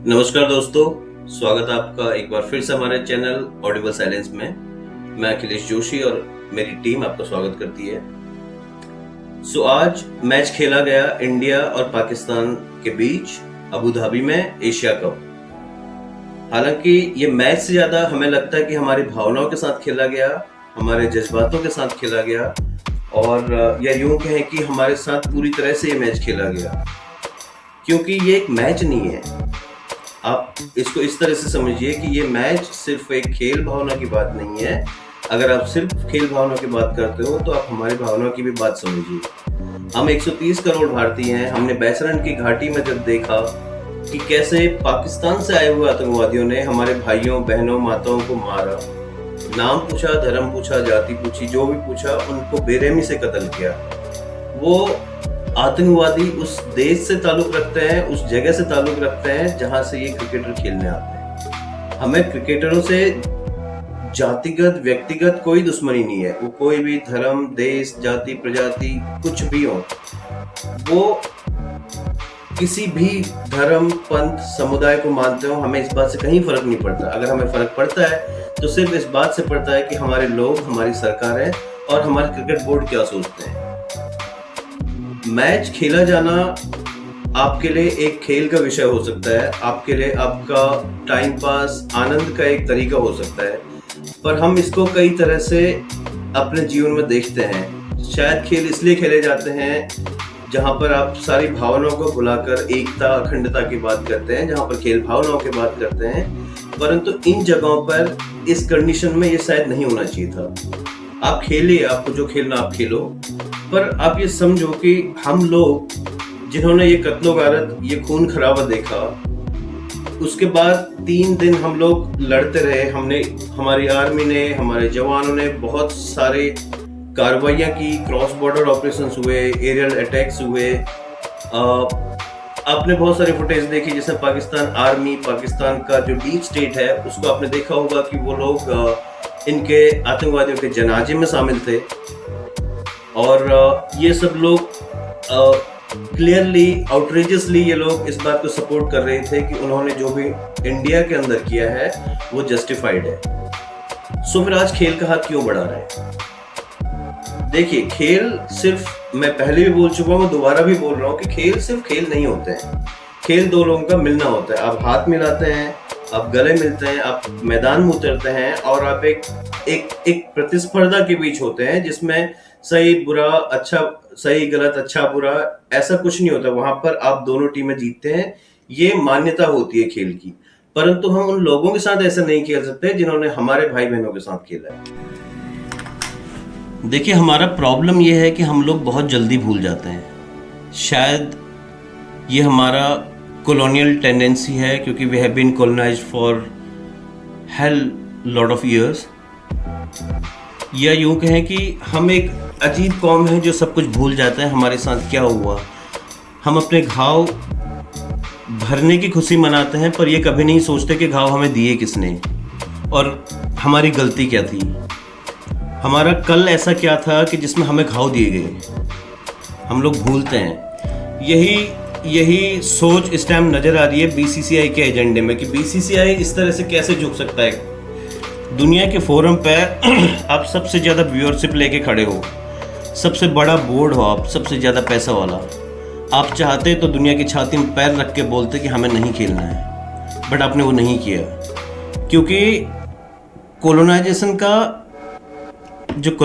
नमस्कार दोस्तों, स्वागत है आपका एक बार फिर से हमारे चैनल ऑडिबल साइलेंस में। मैं अखिलेश जोशी और मेरी टीम आपका स्वागत करती है। आज मैच खेला गया इंडिया और पाकिस्तान के बीच अबू धाबी में एशिया कप। हालांकि ये मैच से ज्यादा हमें लगता है कि हमारी भावनाओं के साथ खेला गया, हमारे जज्बातों के साथ खेला गया और या यूं कहें कि हमारे साथ पूरी तरह से ये मैच खेला गया, क्योंकि ये एक मैच नहीं है। आप इसको इस तरह से समझिए कि ये मैच सिर्फ एक खेल भावना की बात नहीं है। अगर आप सिर्फ खेल भावना की बात करते हो तो आप हमारी भावना की भी बात समझिए। हम 130 करोड़ भारतीय हैं। हमने बैसरन की घाटी में जब देखा कि कैसे पाकिस्तान से आए हुए आतंकवादियों ने हमारे भाइयों बहनों माताओं को मारा, नाम पूछा, धर्म पूछा, जाति पूछी, जो भी पूछा, उनको बेरहमी से कत्ल किया। वो आतंकवादी उस देश से ताल्लुक रखते हैं, उस जगह से ताल्लुक रखते हैं जहां से ये क्रिकेटर खेलने आते हैं। हमें क्रिकेटरों से जातिगत व्यक्तिगत कोई दुश्मनी नहीं है। वो कोई भी धर्म, देश, जाति, प्रजाति कुछ भी हो, वो किसी भी धर्म, पंथ, समुदाय को मानते हो, हमें इस बात से कहीं फर्क नहीं पड़ता। अगर हमें फर्क पड़ता है तो सिर्फ इस बात से पड़ता है कि हमारे लोग, हमारी सरकारें और हमारे क्रिकेट बोर्ड क्या सोचते हैं। मैच खेला जाना आपके लिए एक खेल का विषय हो सकता है, आपके लिए आपका टाइम पास, आनंद का एक तरीका हो सकता है, पर हम इसको कई तरह से अपने जीवन में देखते हैं। शायद खेल इसलिए खेले जाते हैं जहां पर आप सारी भावनाओं को भुलाकर एकता, अखंडता की बात करते हैं, जहां पर खेल भावनाओं की बात करते हैं। परंतु इन जगहों पर इस कंडीशन में ये शायद नहीं होना चाहिए था। आप खेलिए, आपको जो खेलना आप खेलो, पर आप ये समझो कि हम लोग जिन्होंने ये कत्लो गारत, ये खून खराबा देखा, उसके बाद 3 दिन हम लोग लड़ते रहे। हमारी आर्मी ने, हमारे जवानों ने बहुत सारे कार्रवाइयाँ की, क्रॉस बॉर्डर ऑपरेशंस हुए, एरियल अटैक्स हुए। आपने बहुत सारी फुटेज देखी, जैसे पाकिस्तान आर्मी, पाकिस्तान का जो डीप स्टेट है, उसको आपने देखा होगा कि वो लोग इनके आतंकवादियों के जनाजे में शामिल थे और ये सब लोग क्लियरली, आउटरेजियसली ये लोग इस बात को सपोर्ट कर रहे थे कि उन्होंने जो भी इंडिया के अंदर किया है वो जस्टिफाइड है। सो फिर आज खेल का हाथ क्यों बढ़ा रहे हैं? देखिए, खेल सिर्फ, मैं पहले भी बोल चुका हूँ, दोबारा भी बोल रहा हूँ कि खेल सिर्फ खेल नहीं होते हैं। खेल दो लोगों का मिलना होता है। आप हाथ मिलाते हैं, आप गले मिलते हैं, आप मैदान में उतरते हैं और आप एक प्रतिस्पर्धा के बीच होते हैं जिसमें सही बुरा, अच्छा सही गलत, अच्छा बुरा, ऐसा कुछ नहीं होता। वहां पर आप दोनों टीमें जीतते हैं, ये मान्यता होती है खेल की। परंतु हम उन लोगों के साथ ऐसा नहीं खेल सकते जिन्होंने हमारे भाई बहनों के साथ खेला है। देखिए, हमारा प्रॉब्लम ये है कि हम लोग बहुत जल्दी भूल जाते हैं। शायद ये हमारा colonial tendency है, क्योंकि we have been colonized for hell lot of years। या यूं कहें कि हम एक अजीब कौम है जो सब कुछ भूल जाते हैं हमारे साथ क्या हुआ। हम अपने घाव भरने की खुशी मनाते हैं, पर ये कभी नहीं सोचते कि घाव हमें दिए किसने और हमारी गलती क्या थी, हमारा कल ऐसा क्या था कि जिसमें हमें घाव दिए गए। हम लोग भूलते हैं। यही सोच इस टाइम नज़र आ रही है बीसीसीआई के एजेंडे में कि बीसीसीआई इस तरह से कैसे झुक सकता है। दुनिया के फोरम पे आप सबसे ज़्यादा व्यूअरशिप लेके खड़े हो, सबसे बड़ा बोर्ड हो आप, सबसे ज़्यादा पैसा वाला। आप चाहते तो दुनिया की छाती में पैर रख के बोलते कि हमें नहीं खेलना है, बट आपने वो नहीं किया, क्योंकि कोलोनाइजेशन का जो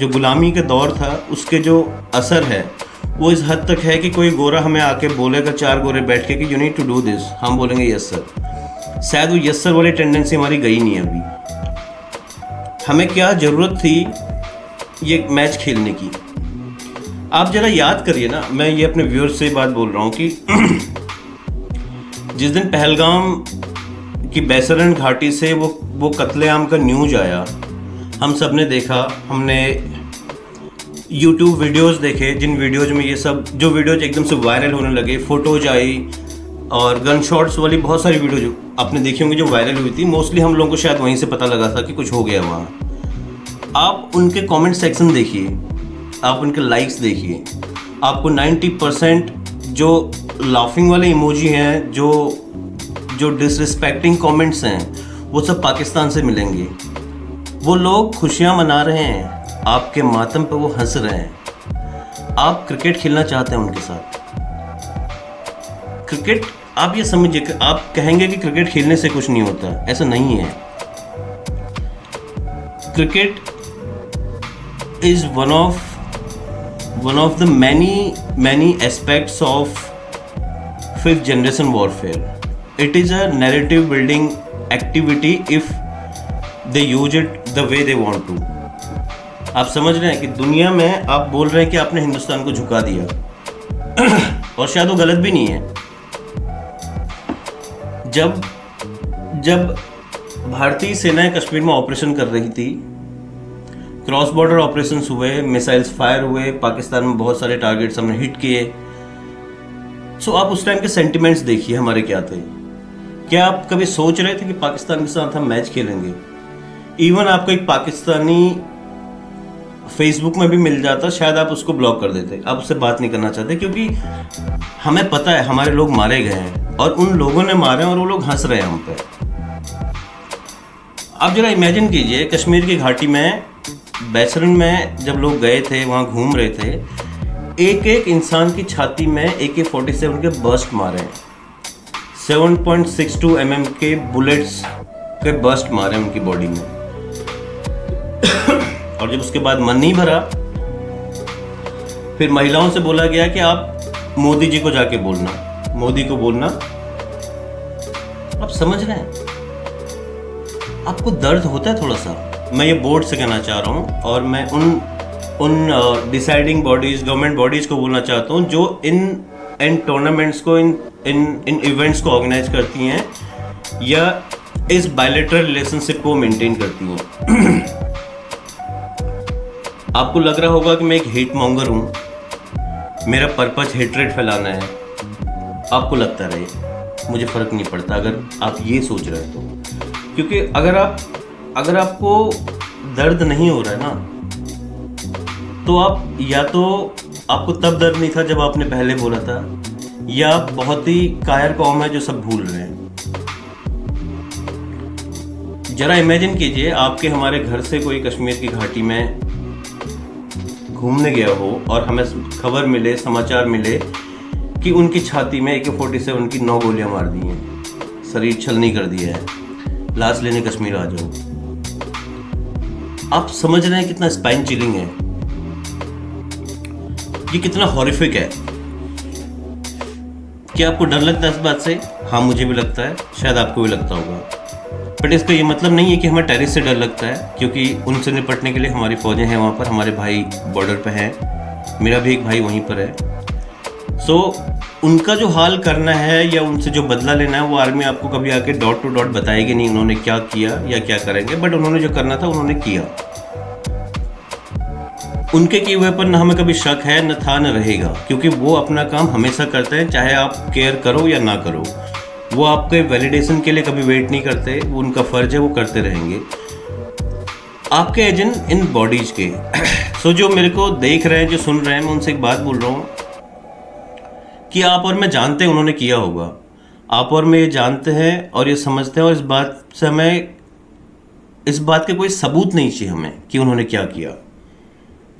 गुलामी का दौर था, उसके जो असर है वो इस हद तक है कि कोई गोरा हमें आके बोलेगा, 4 गोरे बैठ के, कि you need to do this, हम बोलेंगे यस सर। शायद वो यस सर वाली टेंडेंसी हमारी गई नहीं है अभी। हमें क्या ज़रूरत थी ये मैच खेलने की? आप ज़रा याद करिए ना, मैं ये अपने व्यूअर्स से बात बोल रहा हूँ कि जिस दिन पहलगाम की बैसरन घाटी से वो कत्लेआम का न्यूज आया, हम सब ने देखा। हमने YouTube वीडियोस देखे, जिन वीडियोज में ये सब, जो वीडियोज एकदम से वायरल होने लगे, फोटोज आई और गन शॉट्स वाली बहुत सारी वीडियो आपने देखी होंगी जो वायरल हुई थी। मोस्टली हम लोगों को शायद वहीं से पता लगा था कि कुछ हो गया वहाँ। आप उनके कमेंट सेक्शन देखिए, आप उनके लाइक्स देखिए, आपको 90% जो लाफिंग वाले इमोजी हैं, जो जो डिसरिस्पेक्टिंग कमेंट्स हैं वो सब पाकिस्तान से मिलेंगे। वो लोग खुशियां मना रहे हैं, आपके मातम पे वो हंस रहे हैं। आप क्रिकेट खेलना चाहते हैं उनके साथ। क्रिकेट, आप ये समझिए कि आप कहेंगे कि क्रिकेट खेलने से कुछ नहीं होता, ऐसा नहीं है। Cricket is one of the many aspects of fifth generation warfare. It is a narrative building activity if they use it the way they want to. आप समझ रहे हैं कि दुनिया में आप बोल रहे हैं कि आपने हिंदुस्तान को झुका दिया और शायद वो गलत भी नहीं है। जब भारतीय सेनाएं कश्मीर में ऑपरेशन कर रही थी, क्रॉस बॉर्डर ऑपरेशंस हुए, मिसाइल्स फायर हुए, पाकिस्तान में बहुत सारे टारगेट्स हमने हिट किए। सो आप उस टाइम के सेंटिमेंट्स देखिए हमारे क्या थे। क्या आप कभी सोच रहे थे कि पाकिस्तान के साथ हम मैच खेलेंगे? इवन आपको एक पाकिस्तानी फेसबुक में भी मिल जाता, शायद आप उसको ब्लॉक कर देते, आप उससे बात नहीं करना चाहते, क्योंकि हमें पता है हमारे लोग मारे गए हैं और उन लोगों ने मारे और वो लोग हंस रहे हैं हम पे। आप जरा इमेजिन कीजिए, कश्मीर की घाटी में बैसरन में जब लोग गए थे, वहाँ घूम रहे थे, एक एक इंसान की छाती में AK-47 के बर्स्ट मारे हैं। 7.62 mm के बुलेट्स के बर्स्ट मारे हैं उनकी बॉडी में। और जब उसके बाद मन नहीं भरा, फिर महिलाओं से बोला गया कि आप मोदी जी को जाके बोलना, मोदी को बोलना। आप समझ रहे हैं? आपको दर्द होता है थोड़ा सा? मैं ये बोर्ड से कहना चाह रहा हूँ और मैं उन डिसाइडिंग बॉडीज, गवर्नमेंट बॉडीज को बोलना चाहता हूँ जो इन टूर्नामेंट्स को, इन इवेंट्स को ऑर्गेनाइज करती हैं या इस बायलैटरल रिलेशनशिप को मेंटेन करती हैं। आपको लग रहा होगा कि मैं एक हेट मॉन्गर हूँ, मेरा पर्पस हेट्रेड फैलाना है। आपको लगता रहे, मुझे फ़र्क नहीं पड़ता अगर आप ये सोच रहे हैं तो। क्योंकि अगर आपको दर्द नहीं हो रहा है ना, तो आप या तो आपको तब दर्द नहीं था जब आपने पहले बोला था, या आप बहुत ही कायर कौम है जो सब भूल रहे हैं। जरा इमेजिन कीजिए, आपके हमारे घर से कोई कश्मीर की घाटी में घूमने गया हो और हमें खबर मिले, समाचार मिले कि उनकी छाती में AK-47 की 9 गोलियां मार दी हैं, शरीर छलनी कर दिया है, लाश लेने कश्मीर आ जाओ। आप समझ रहे हैं कितना स्पाइन चिलिंग है, ये कितना हॉरिफिक है। क्या आपको डर लगता है इस बात से? हाँ, मुझे भी लगता है, शायद आपको भी लगता होगा। बट इसका ये मतलब नहीं है कि हमें टेररिस्ट से डर लगता है, क्योंकि उनसे निपटने के लिए हमारी फौजें हैं वहाँ पर, हमारे भाई बॉर्डर पे हैं, मेरा भी एक भाई वहीं पर है। सो उनका जो हाल करना है या उनसे जो बदला लेना है, वो आर्मी आपको कभी आके डॉट टू डॉट बताएगी नहीं उन्होंने क्या किया या क्या करेंगे, बट उन्होंने जो करना था उन्होंने किया। उनके किए हुए पर न हमें कभी शक है, न था, न रहेगा, क्योंकि वो अपना काम हमेशा करते हैं, चाहे आप केयर करो या ना करो। वो आपके वैलिडेशन के लिए कभी वेट नहीं करते, वो उनका फ़र्ज है, वो करते रहेंगे। आपके एजेंट इन बॉडीज़ के सो जो मेरे को देख रहे हैं, जो सुन रहे हैं, मैं उनसे एक बात बोल रहा हूँ कि आप और मैं जानते हैं उन्होंने किया होगा। आप और मैं ये जानते हैं और ये समझते हैं, और इस बात से हमें, इस बात के कोई सबूत नहीं चाहिए हमें कि उन्होंने क्या किया।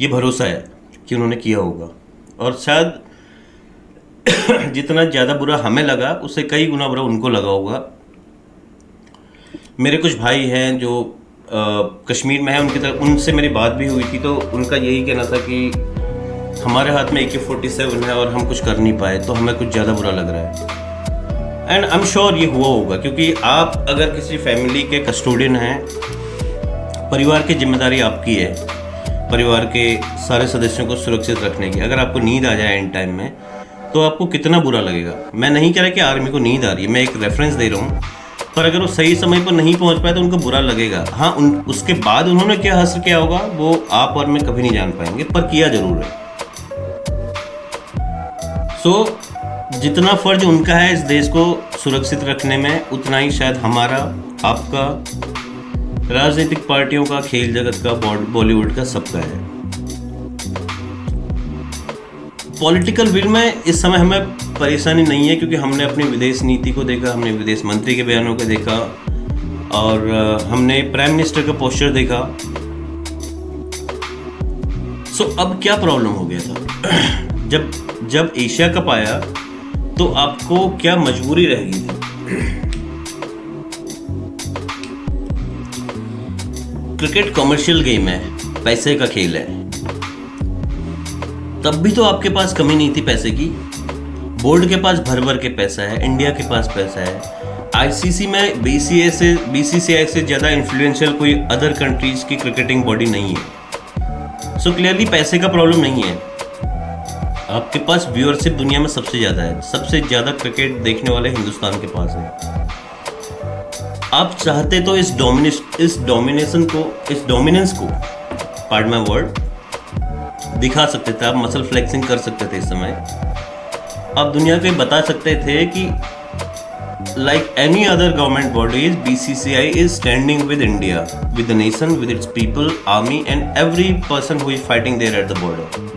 ये भरोसा है कि उन्होंने किया होगा, और शायद जितना ज़्यादा बुरा हमें लगा उससे कई गुना बुरा उनको लगा होगा। मेरे कुछ भाई हैं जो कश्मीर में हैं, उनसे मेरी बात भी हुई थी, तो उनका यही कहना था कि हमारे हाथ में AK-47 है और हम कुछ कर नहीं पाए, तो हमें कुछ ज़्यादा बुरा लग रहा है। एंड आई एम श्योर ये हुआ होगा, क्योंकि आप अगर किसी फैमिली के कस्टोडियन हैं, परिवार की जिम्मेदारी आपकी है, परिवार के सारे सदस्यों को सुरक्षित रखने की। अगर आपको नींद आ जाए एंड टाइम में, तो आपको कितना बुरा लगेगा। मैं नहीं कह रहा कि आर्मी को नींद आ रही है, मैं एक रेफरेंस दे रहा हूँ, पर अगर वो सही समय पर नहीं पहुँच पाए तो उनको बुरा लगेगा। हाँ, उसके बाद उन्होंने क्या हासिल किया होगा वो आप और मैं कभी नहीं जान पाएंगे, पर किया जरूर है। सो जितना फर्ज उनका है इस देश को सुरक्षित रखने में, उतना ही शायद हमारा, आपका, राजनीतिक पार्टियों का, खेल जगत का, बॉलीवुड का, सबका है। पॉलिटिकल विल में इस समय हमें परेशानी नहीं है, क्योंकि हमने अपनी विदेश नीति को देखा, हमने विदेश मंत्री के बयानों को देखा और हमने प्राइम मिनिस्टर का पोस्चर देखा। सो अब क्या प्रॉब्लम हो गया था? जब एशिया कप आया तो आपको क्या मजबूरी रह गई थी? क्रिकेट कमर्शियल गेम है, पैसे का खेल है। तब भी तो आपके पास कमी नहीं थी पैसे की। बोर्ड के पास भर भर के पैसा है, इंडिया के पास पैसा है। आईसीसी में बीसीसीआई से ज़्यादा इन्फ्लुएंशियल कोई अदर कंट्रीज की क्रिकेटिंग बॉडी नहीं है। सो क्लियरली पैसे का प्रॉब्लम नहीं है। आपके पास व्यूअरशिप दुनिया में सबसे ज़्यादा है, सबसे ज़्यादा क्रिकेट देखने वाले हिंदुस्तान के पास है। आप चाहते तो इस डोमिनेंस को पार्ड माय वर्ड दिखा सकते थे, आप मसल फ्लेक्सिंग कर सकते थे। इस समय आप दुनिया को बता सकते थे कि like any other government bodies, BCCI is standing with India, with the nation, with its people, army and every person who is fighting there at the border.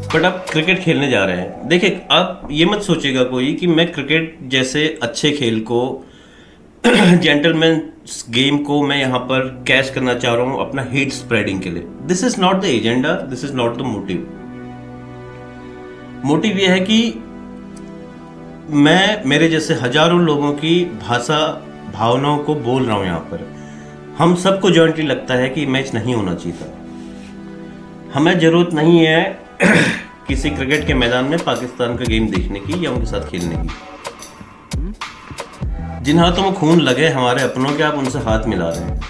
But आप क्रिकेट खेलने जा रहे हैं। देखिए, आप ये मत सोचिएगा कोई कि मैं क्रिकेट जैसे अच्छे खेल को जेंटलमैन गेम को मैं यहाँ पर कैच करना चाह रहा हूँ अपना हेट स्प्रेडिंग के लिए। This is not the agenda, this is not the motive. Motive ये है कि मैं मेरे जैसे हजारों लोगों की भाषा भावनाओं को बोल रहा हूँ यहाँ पर। हम सबको जॉइंटली लगता है कि मैच नहीं होना चाहिए था। हमें जरूरत नहीं है किसी क्रिकेट के मैदान में पाकिस्तान का गेम देखने की या उनके साथ खेलने की। जिन हाथों में खून लगे हमारे अपनों के, आप उनसे हाथ मिला रहे हैं।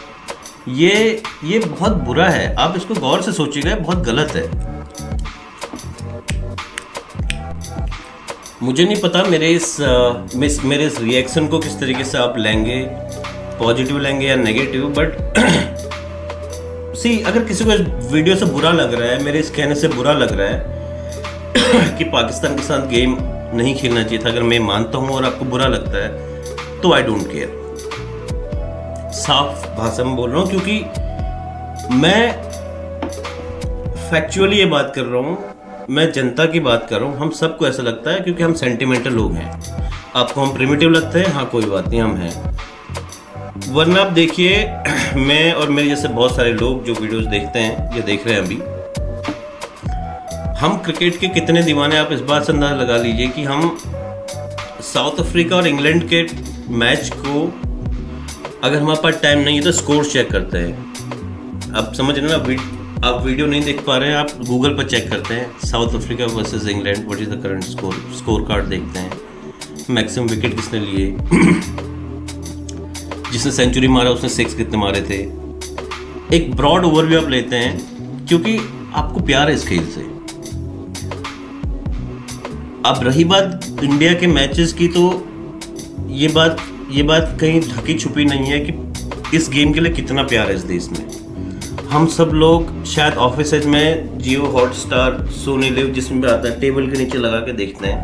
ये बहुत बुरा है। आप इसको गौर से सोचिएगा, बहुत गलत है। मुझे नहीं पता मेरे इस रिएक्शन को किस तरीके से आप लेंगे, पॉजिटिव लेंगे या नेगेटिव। बट सी, अगर किसी को इस वीडियो से बुरा लग रहा है, मेरे इस कहने से बुरा लग रहा है कि पाकिस्तान के साथ गेम नहीं खेलना चाहिए था, अगर मैं मानता हूं और आपको बुरा लगता है, तो आई डोंट केयर। साफ भाषा में बोल रहा हूं, क्योंकि मैं फैक्चुअली ये बात कर रहा हूं, मैं जनता की बात कर रहा हूं। हम सबको ऐसा लगता है क्योंकि हम सेंटिमेंटल लोग हैं। आपको हम प्रिमिटिव लगते हैं, हाँ कोई बात नहीं, हम हैं। वरना आप देखिए, मैं और मेरे जैसे बहुत सारे लोग जो वीडियोस देखते हैं या देख रहे हैं अभी, हम क्रिकेट के कितने दीवाने, आप इस बात से अंदाजा लगा लीजिए कि हम साउथ अफ्रीका और इंग्लैंड के मैच को, अगर हमारे पास टाइम नहीं है तो स्कोर चेक करते हैं। आप समझ रहे हैं ना, आप वीडियो नहीं देख पा रहे हैं, आप गूगल पर चेक करते हैं south Africa versus England, what is the current score card देखते हैं, मैक्सिमम विकेट किसने लिए, जिसने सेंचुरी मारा उसने 6 कितने मारे थे। एक ब्रॉड ओवरव्यू आप लेते हैं, क्योंकि आपको प्यार है इस खेल से। अब रही बात इंडिया के मैचेस की, तो ये बात कहीं ढकी छुपी नहीं है कि इस गेम के लिए कितना प्यार है इस देश में। हम सब लोग शायद ऑफिसेज में जियो हॉटस्टार, सोनी लिव, जिसमें भी आता है, टेबल के नीचे लगा के देखते हैं।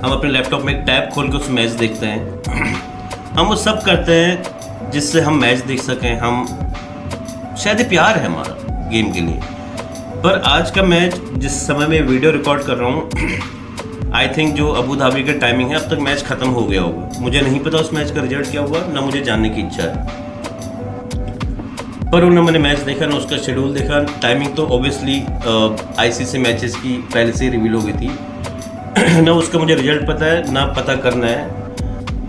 हम अपने लैपटॉप में एक टैब खोल के उस मैच देखते हैं। हम वो सब करते हैं जिससे हम मैच देख सकें। हम शायद ये प्यार है हमारा गेम के लिए। पर आज का मैच, जिस समय में वीडियो रिकॉर्ड कर रहा हूँ, आई थिंक जो अबू धाबी का टाइमिंग है, अब तक मैच खत्म हो गया होगा। मुझे नहीं पता उस मैच का रिजल्ट क्या हुआ, ना मुझे जानने की इच्छा है। पर उन्होंने मैंने मैच देखा, ना उसका शेड्यूल देखा। टाइमिंग तो ऑब्वियसली आईसीसी मैचेस की पहले से ही रिवील हो गई थी। ना उसका मुझे रिजल्ट पता है, ना पता करना है।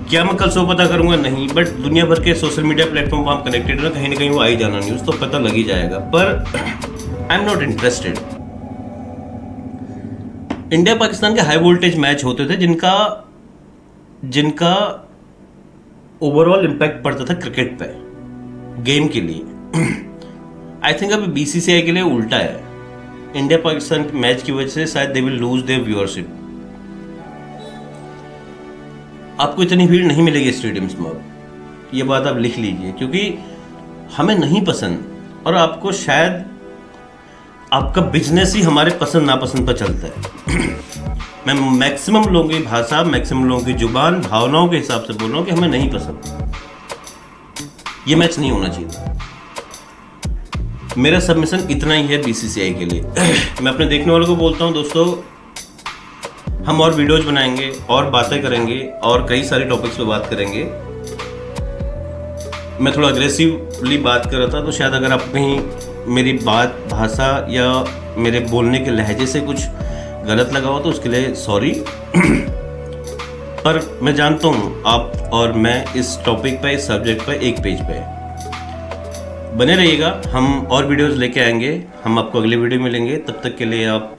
क्या मैं कल सुबह पता करूंगा? नहीं। बट दुनिया भर के सोशल मीडिया प्लेटफॉर्म पर आप कनेक्टेड है, कहीं ना कहीं वो आ ही जाना न्यूज़, तो पता लग ही जाएगा। पर I am not interested. India Pakistan के हाई वोल्टेज मैच होते थे जिनका ओवरऑल इम्पैक्ट पड़ता था क्रिकेट पे, गेम के लिए। आई थिंक अभी बीसीसीआई के लिए उल्टा है। इंडिया पाकिस्तान मैच की वजह से शायद they will lose their viewership. आपको इतनी भीड़ नहीं मिलेगी स्टेडियम्स में अब, ये बात आप लिख लीजिए, क्योंकि हमें नहीं पसंद। और आपको शायद आपका बिजनेस ही हमारे पसंद नापसंद पर चलता है। मैं मैक्सिमम लोगों की भाषा, मैक्सिमम लोगों की जुबान, भावनाओं के हिसाब से बोल रहा हूँ कि हमें नहीं पसंद। ये मैच नहीं होना चाहिए था। मेरा सबमिशन इतना ही है बीसीसीआई के लिए। मैं अपने देखने वालों को बोलता हूँ, दोस्तों हम और वीडियोज बनाएंगे और बातें करेंगे और कई सारे टॉपिक्स पे बात करेंगे। मैं थोड़ा अग्रेसिवली बात कर रहा था, तो शायद अगर आप कहीं मेरी बात भाषा या मेरे बोलने के लहजे से कुछ गलत लगा हो तो उसके लिए सॉरी। पर मैं जानता हूँ आप और मैं इस टॉपिक पे, इस सब्जेक्ट पे एक पेज पे बने रहिएगा। हम और वीडियोस लेके आएंगे, हम आपको अगले वीडियो में मिलेंगे। तब तक के लिए आप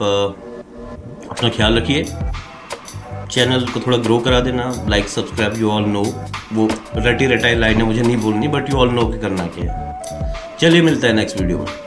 अपना ख्याल रखिए, चैनल को थोड़ा ग्रो करा देना, like subscribe, you all know. वो रटी रटाई लाइनें मुझे नहीं बोलनी, बट यू ऑल नो कि करना क्या है। चलिए मिलता है नेक्स्ट वीडियो में।